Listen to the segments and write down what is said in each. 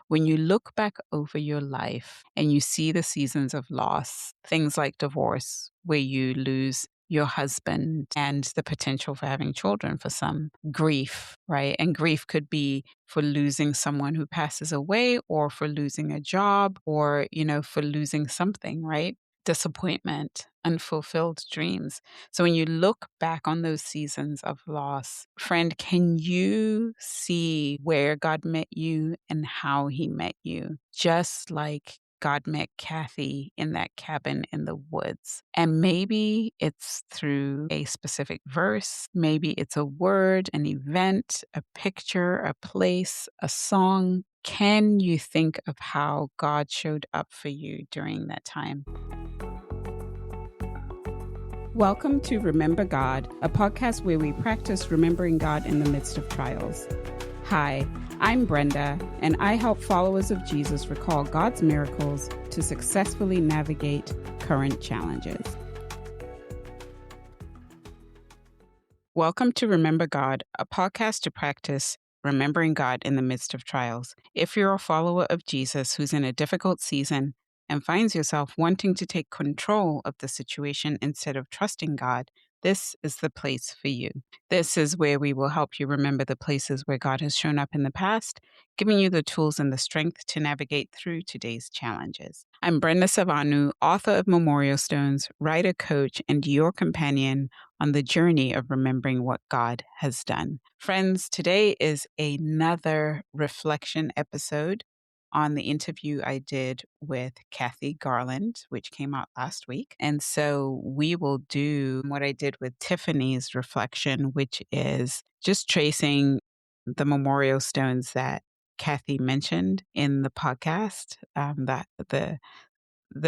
when you look back over your life and you see the seasons of loss, things like divorce, where you lose your husband and the potential for having children for some, grief, right? And grief could be for losing someone who passes away or for losing a job or, for losing something, right? Disappointment, unfulfilled dreams. So when you look back on those seasons of loss, friend, can you see where God met you and how he met you? Just like God met Cathy in that cabin in the woods. And maybe it's through a specific verse, maybe it's a word, an event, a picture, a place, a song. Can you think of how God showed up for you during that time? Welcome to Remember God, a podcast where we practice remembering God in the midst of trials. Hi, I'm Brenda, and I help followers of Jesus recall God's miracles to successfully navigate current challenges. Welcome to Remember God, a podcast to practice remembering God in the midst of trials. If you're a follower of Jesus who's in a difficult season and finds yourself wanting to take control of the situation instead of trusting God, this is the place for you. This is where we will help you remember the places where God has shown up in the past, giving you the tools and the strength to navigate through today's challenges. I'm Brenda Savanu, author of Memorial Stones, writer, coach, and your companion on the journey of remembering what God has done. Friends, today is another reflection episode on the interview I did with Cathy Garland, which came out last week. And so we will do what I did with Tiffany's reflection, which is just tracing the memorial stones that Cathy mentioned in the podcast, that the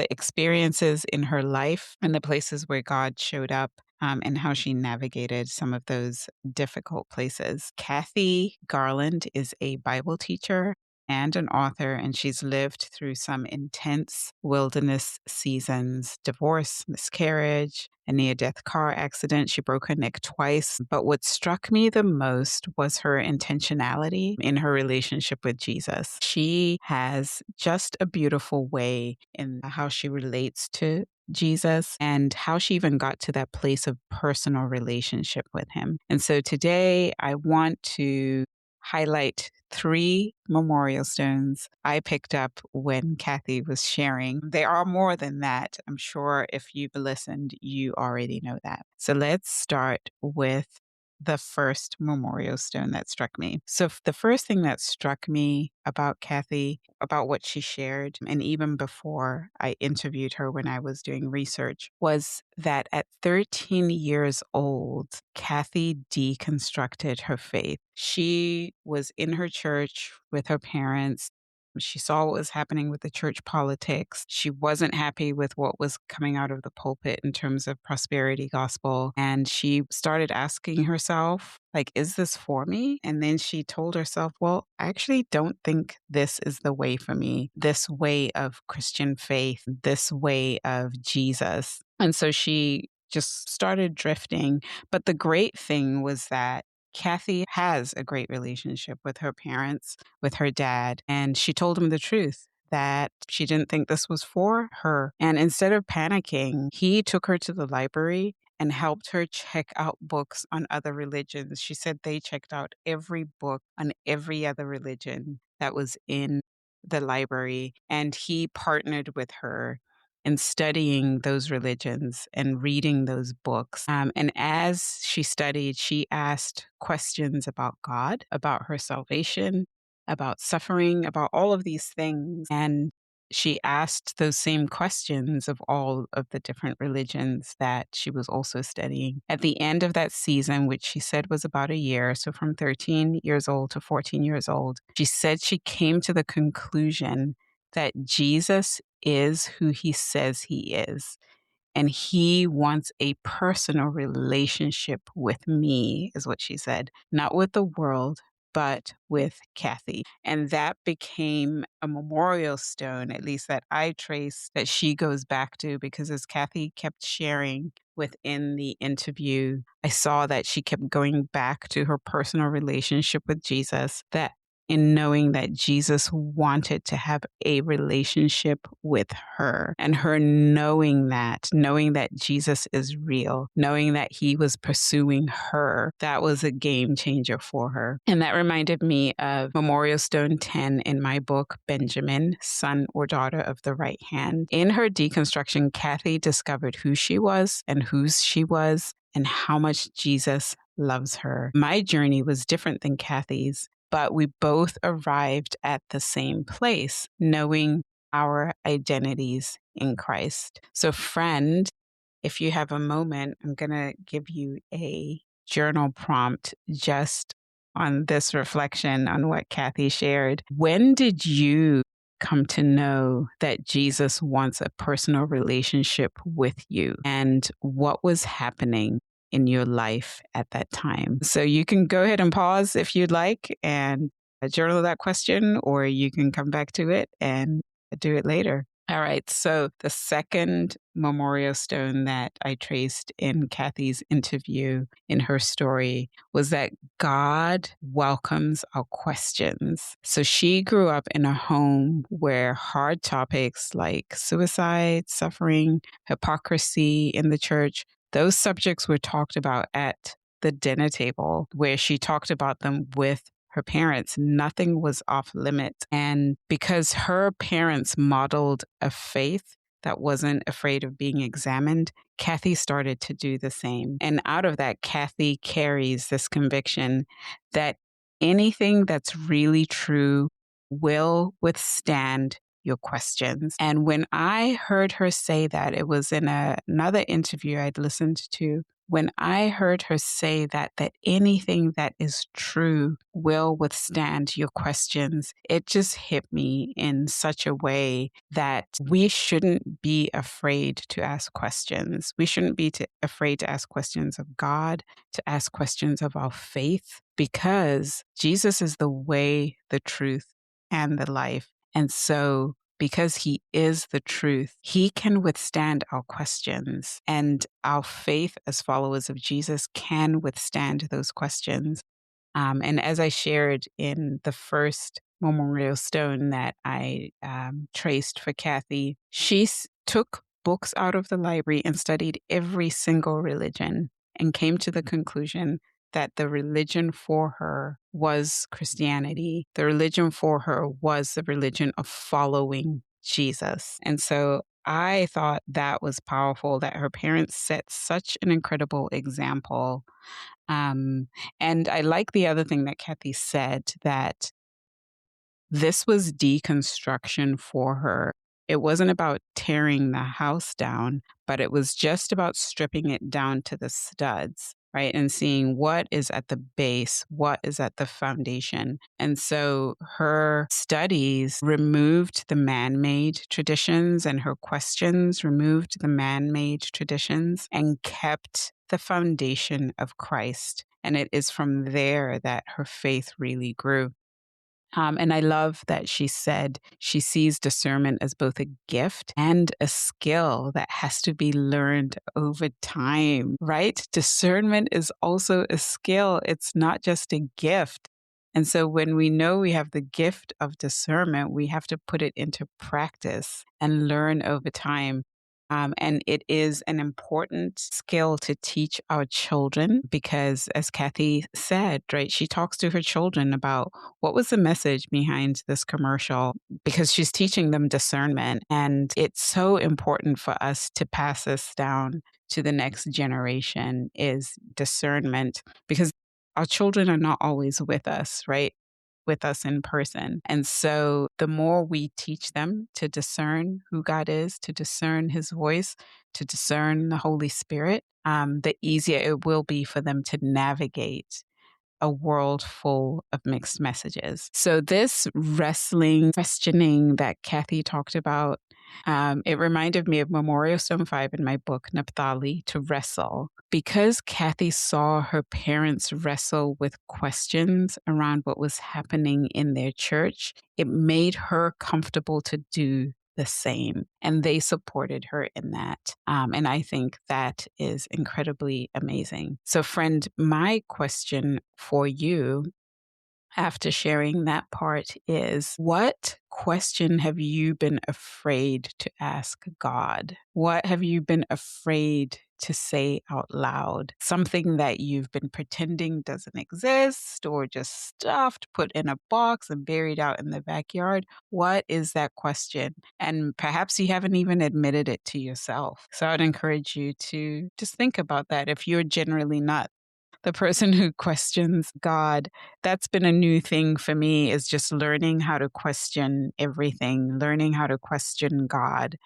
experiences in her life and the places where God showed up, and how she navigated some of those difficult places. Cathy Garland is a Bible teacher and an author, and she's lived through some intense wilderness seasons: divorce, miscarriage, a near-death car accident. She broke her neck twice. But what struck me the most was her intentionality in her relationship with Jesus. She has just a beautiful way in how she relates to Jesus and how she even got to that place of personal relationship with him. And so today I want to highlight 3 memorial stones I picked up when Cathy was sharing. There are more than that. I'm sure if you've listened, you already know that. So let's start with the first memorial stone that struck me. So the first thing that struck me about Cathy, about what she shared, and even before I interviewed her when I was doing research, was that at 13 years old, Cathy deconstructed her faith. She was in her church with her parents. She saw what was happening with the church politics. She wasn't happy with what was coming out of the pulpit in terms of prosperity gospel. And she started asking herself, like, is this for me? And then she told herself, well, I actually don't think this is the way for me, this way of Christian faith, this way of Jesus. And so she just started drifting. But the great thing was that Cathy has a great relationship with her parents, with her dad, and she told him the truth that she didn't think this was for her. And instead of panicking, he took her to the library and helped her check out books on other religions. She said they checked out every book on every other religion that was in the library, and he partnered with her in studying those religions and reading those books. And as she studied, she asked questions about God, about her salvation, about suffering, about all of these things. And she asked those same questions of all of the different religions that she was also studying. At the end of that season, which she said was about a year, so from 13 years old to 14 years old, she said she came to the conclusion that Jesus is who he says he is. And he wants a personal relationship with me, is what she said, not with the world, but with Cathy. And that became a memorial stone, at least that I trace, that she goes back to, because as Cathy kept sharing within the interview, I saw that she kept going back to her personal relationship with Jesus, that in knowing that Jesus wanted to have a relationship with her, and her knowing that Jesus is real, knowing that he was pursuing her. That was a game changer for her. And that reminded me of Memorial Stone 10 in my book, Benjamin, Son or Daughter of the Right Hand. In her deconstruction, Cathy discovered who she was and whose she was and how much Jesus loves her. My journey was different than Cathy's, but we both arrived at the same place, knowing our identities in Christ. So, friend, if you have a moment, I'm going to give you a journal prompt just on this reflection on what Cathy shared. When did you come to know that Jesus wants a personal relationship with you? And what was happening in your life at that time? So you can go ahead and pause if you'd like and journal that question, or you can come back to it and do it later. All right. So the second memorial stone that I traced in Cathy's interview in her story was that God welcomes our questions. So she grew up in a home where hard topics like suicide, suffering, hypocrisy in the church, those subjects were talked about at the dinner table, where she talked about them with her parents. Nothing was off limits. And because her parents modeled a faith that wasn't afraid of being examined, Cathy started to do the same. And out of that, Cathy carries this conviction that anything that's really true will withstand your questions. And when I heard her say that, it was in another interview I'd listened to. When I heard her say that anything that is true will withstand your questions, it just hit me in such a way that we shouldn't be afraid to ask questions. We shouldn't be afraid to ask questions of God, to ask questions of our faith, because Jesus is the way, the truth, and the life. And so, because he is the truth, he can withstand our questions, and our faith as followers of Jesus can withstand those questions. And as I shared in the first memorial stone that I traced for Cathy, she took books out of the library and studied every single religion and came to the conclusion that the religion for her was Christianity. The religion for her was the religion of following Jesus. And so I thought that was powerful, that her parents set such an incredible example. And I like the other thing that Cathy said, that this was deconstruction for her. It wasn't about tearing the house down, but it was just about stripping it down to the studs, right? And seeing what is at the base, what is at the foundation. And so her studies removed the man-made traditions, and her questions removed the man-made traditions and kept the foundation of Christ. And it is from there that her faith really grew. And I love that she said she sees discernment as both a gift and a skill that has to be learned over time, right? Discernment is also a skill. It's not just a gift. And so when we know we have the gift of discernment, we have to put it into practice and learn over time. And it is an important skill to teach our children because, as Cathy said, right, she talks to her children about what was the message behind this commercial, because she's teaching them discernment. And it's so important for us to pass this down to the next generation, is discernment, because our children are not always with us, right? With us in person. And so the more we teach them to discern who God is, to discern his voice, to discern the Holy Spirit, the easier it will be for them to navigate a world full of mixed messages. So this wrestling, questioning that Cathy talked about, it reminded me of Memorial Stone 5 in my book, Naphtali, to wrestle. Because Cathy saw her parents wrestle with questions around what was happening in their church, it made her comfortable to do the same. And they supported her in that. And I think that is incredibly amazing. So, friend, my question for you after sharing that part is, what question have you been afraid to ask God? What have you been afraid to say out loud? Something that you've been pretending doesn't exist or just stuffed, put in a box and buried out in the backyard. What is that question? And perhaps you haven't even admitted it to yourself. So I'd encourage you to just think about that if you're generally not the person who questions God. That's been a new thing for me, is just learning how to question everything, learning how to question God,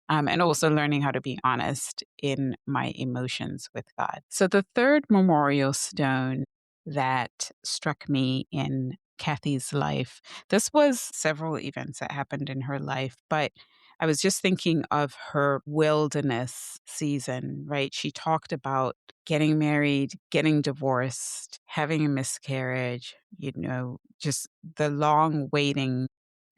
and also learning how to be honest in my emotions with God. So the third memorial stone that struck me in Cathy's life, this was several events that happened in her life, but I was just thinking of her wilderness season, right? She talked about getting married, getting divorced, having a miscarriage, just the long waiting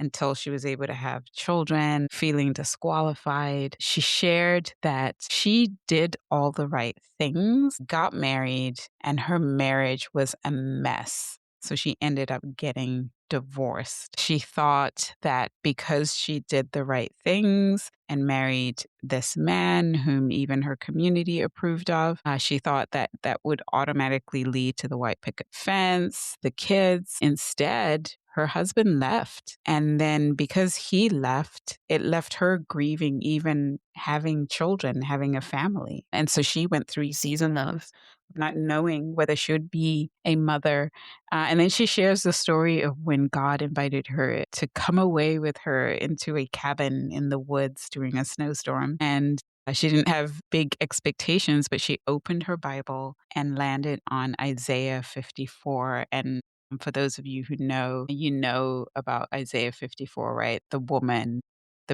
until she was able to have children, feeling disqualified. She shared that she did all the right things, got married, and her marriage was a mess. So she ended up getting divorced. She thought that because she did the right things and married this man whom even her community approved of, she thought that that would automatically lead to the white picket fence, the kids. Instead, her husband left. And then because he left, it left her grieving even having children, having a family. And so she went through a season of not knowing whether she would be a mother. And then she shares the story of when God invited her to come away with her into a cabin in the woods during a snowstorm. And she didn't have big expectations, but she opened her Bible and landed on Isaiah 54. And for those of you who know, you know about Isaiah 54, right? The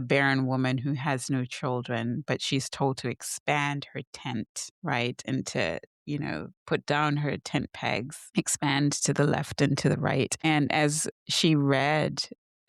barren woman who has no children, but she's told to expand her tent, right? And to, put down her tent pegs, expand to the left and to the right. And as she read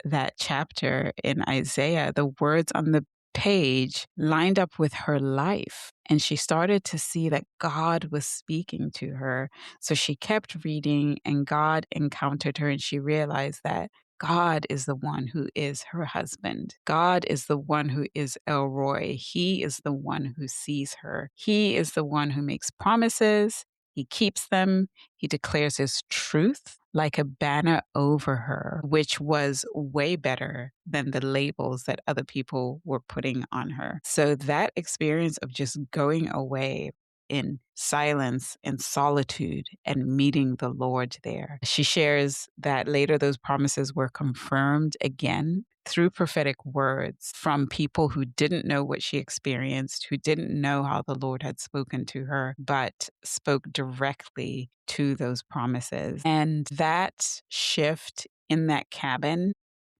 that chapter in Isaiah, the words on the page lined up with her life. And she started to see that God was speaking to her. So she kept reading, and God encountered her, and she realized that God is the one who is her husband. God is the one who is El Roy. He is the one who sees her. He is the one who makes promises. He keeps them. He declares his truth like a banner over her, which was way better than the labels that other people were putting on her. So that experience of just going away in silence and solitude and meeting the Lord there. She shares that later those promises were confirmed again through prophetic words from people who didn't know what she experienced, who didn't know how the Lord had spoken to her, but spoke directly to those promises. And that shift in that cabin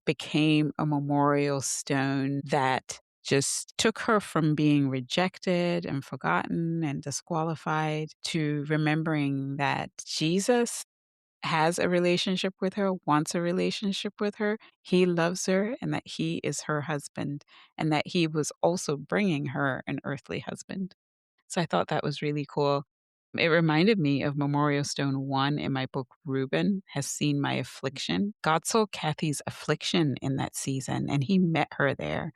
became a memorial stone that just took her from being rejected and forgotten and disqualified to remembering that Jesus has a relationship with her, wants a relationship with her. He loves her, and that he is her husband, and that he was also bringing her an earthly husband. So I thought that was really cool. It reminded me of Memorial Stone 1 in my book, Reuben Has Seen My Affliction. God saw Cathy's affliction in that season, and he met her there.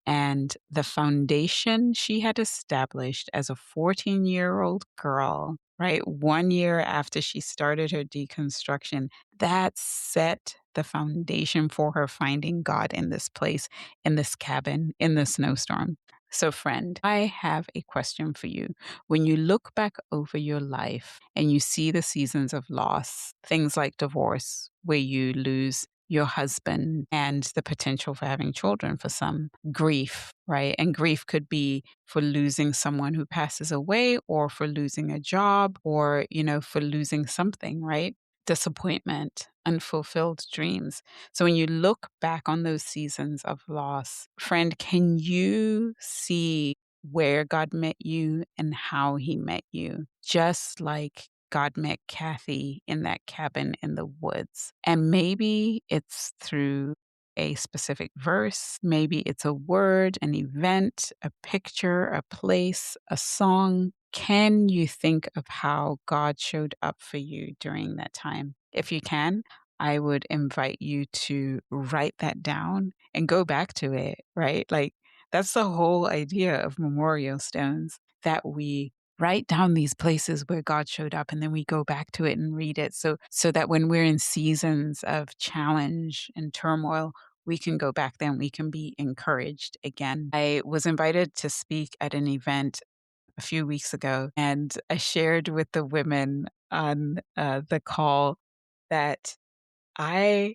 And the foundation she had established as a 14-year-old girl, right, 1 year after she started her deconstruction, that set the foundation for her finding God in this place, in this cabin, in the snowstorm. So, friend, I have a question for you. When you look back over your life and you see the seasons of loss, things like divorce, where you lose your husband and the potential for having children for some, grief, right? And grief could be for losing someone who passes away, or for losing a job, or, for losing something, right? Disappointment, unfulfilled dreams. So when you look back on those seasons of loss, friend, can you see where God met you and how he met you? Just like God met Cathy in that cabin in the woods. And maybe it's through a specific verse, maybe it's a word, an event, a picture, a place, a song. Can you think of how God showed up for you during that time? If you can, I would invite you to write that down and go back to it, right? Like, that's the whole idea of memorial stones, that we write down these places where God showed up and then we go back to it and read it so that when we're in seasons of challenge and turmoil, we can go back then, we can be encouraged again. I was invited to speak at an event a few weeks ago, and I shared with the women on the call that I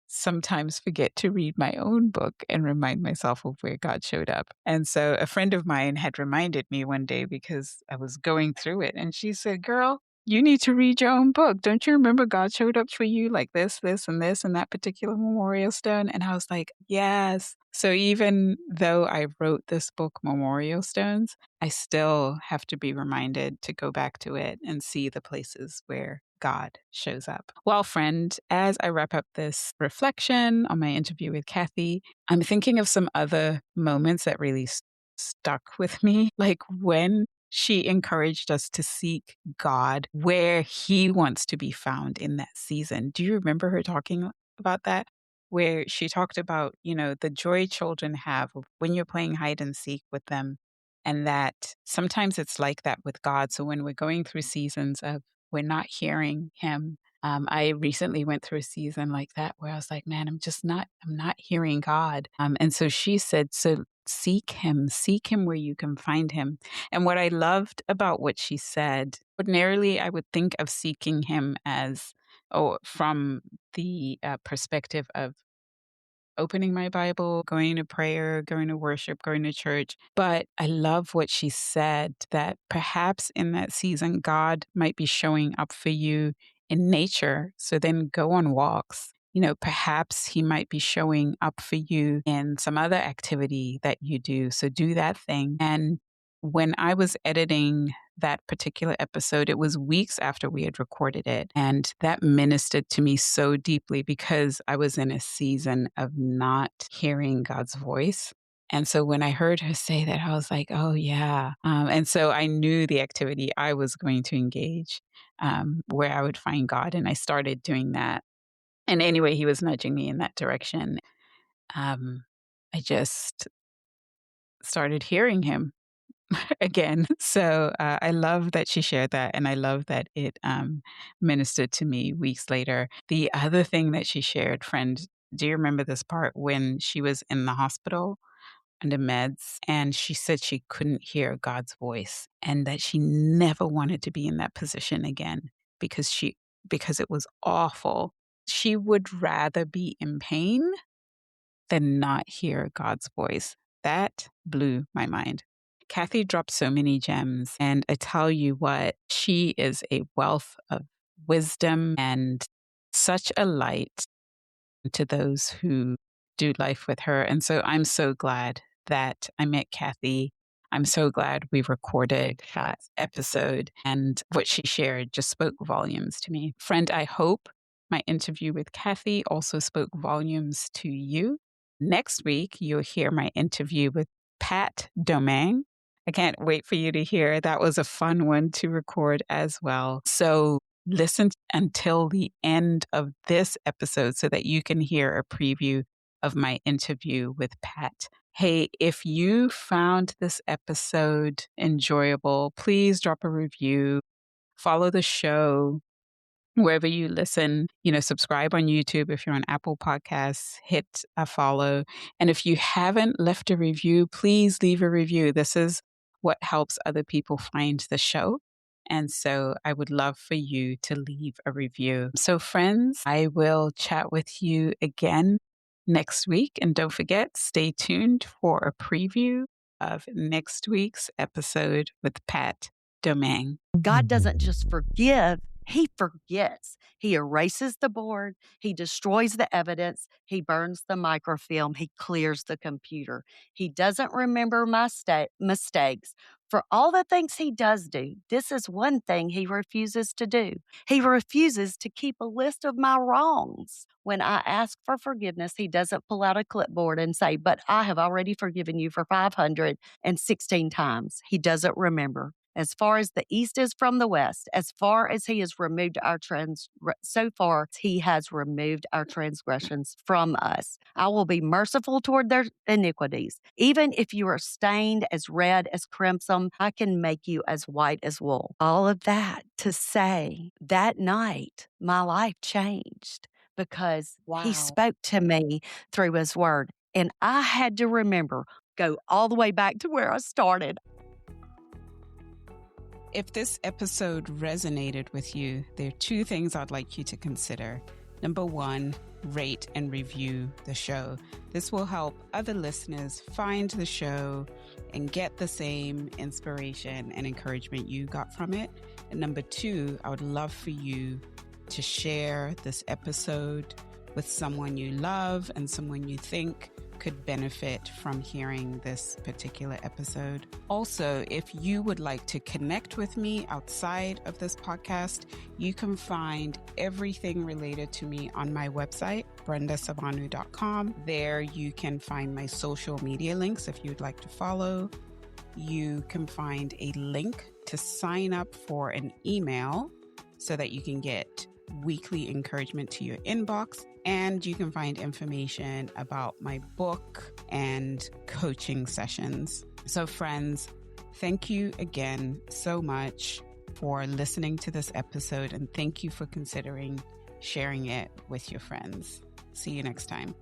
sometimes forget to read my own book and remind myself of where God showed up. And so a friend of mine had reminded me one day because I was going through it, and she said, "Girl, you need to read your own book. Don't you remember God showed up for you like this, and that particular memorial stone?" And I was like, yes. So even though I wrote this book, Memorial Stones, I still have to be reminded to go back to it and see the places where God shows up. Well, friend, as I wrap up this reflection on my interview with Cathy, I'm thinking of some other moments that really stuck with me, like when she encouraged us to seek God where He wants to be found in that season. Do you remember her talking about that? Where she talked about, the joy children have of when you're playing hide and seek with them, and that sometimes it's like that with God. So when we're going through seasons of we're not hearing Him, I recently went through a season like that where I was like, man, I'm not hearing God. And so she said, so seek him where you can find him. And what I loved about what she said, ordinarily I would think of seeking him as, from the perspective of opening my Bible, going to prayer, going to worship, going to church. But I love what she said, that perhaps in that season, God might be showing up for you in nature. So then go on walks. Perhaps He might be showing up for you in some other activity that you do. So do that thing. And when I was editing that particular episode, it was weeks after we had recorded it. And that ministered to me so deeply because I was in a season of not hearing God's voice. And so when I heard her say that, I was like, oh, yeah. And so I knew the activity I was going to engage, where I would find God. And I started doing that. And anyway, He was nudging me in that direction. I just started hearing Him again. So I love that she shared that. And I love that it ministered to me weeks later. The other thing that she shared, friend, do you remember this part when she was in the hospital under meds and she said she couldn't hear God's voice and that she never wanted to be in that position again because it was awful. She would rather be in pain than not hear God's voice. That blew my mind. Cathy dropped so many gems, and I tell you what, she is a wealth of wisdom and such a light to those who do life with her. And so I'm so glad that I met Cathy. I'm so glad we recorded that episode, and what she shared just spoke volumes to me. Friend, I hope my interview with Cathy also spoke volumes to you. Next week, you'll hear my interview with Pat Domingue. I can't wait for you to hear. That was a fun one to record as well. So listen until the end of this episode so that you can hear a preview of my interview with Pat. Hey, if you found this episode enjoyable, please drop a review, follow the show wherever you listen. Subscribe on YouTube. If you're on Apple Podcasts, hit a follow. And if you haven't left a review, please leave a review. This is what helps other people find the show. And so I would love for you to leave a review. So friends, I will chat with you again next week. And don't forget, stay tuned for a preview of next week's episode with Pat Domingue. God doesn't just forgive, He forgets. He erases the board. He destroys the evidence. He burns the microfilm. He clears the computer. He doesn't remember my mistakes. For all the things He does do, this is one thing He refuses to do. He refuses to keep a list of my wrongs. When I ask for forgiveness, He doesn't pull out a clipboard and say, but I have already forgiven you for 516 times. He doesn't remember. As far as the east is from the west, as far as he has removed so far he has removed our transgressions from us. I will be merciful toward their iniquities. Even if you are stained as red as crimson, I can make you as white as wool. All of that to say that night, my life changed because he Wow. spoke to me through his word. And I had to remember, go all the way back to where I started. If this episode resonated with you, there are two things I'd like you to consider. Number one, rate and review the show. This will help other listeners find the show and get the same inspiration and encouragement you got from it. And number two, I would love for you to share this episode with someone you love and someone you think could benefit from hearing this particular episode. Also, if you would like to connect with me outside of this podcast, you can find everything related to me on my website, brendasavanu.com. There you can find my social media links if you'd like to follow. You can find a link to sign up for an email so that you can get weekly encouragement to your inbox. And you can find information about my book and coaching sessions. So friends, thank you again so much for listening to this episode, and thank you for considering sharing it with your friends. See you next time.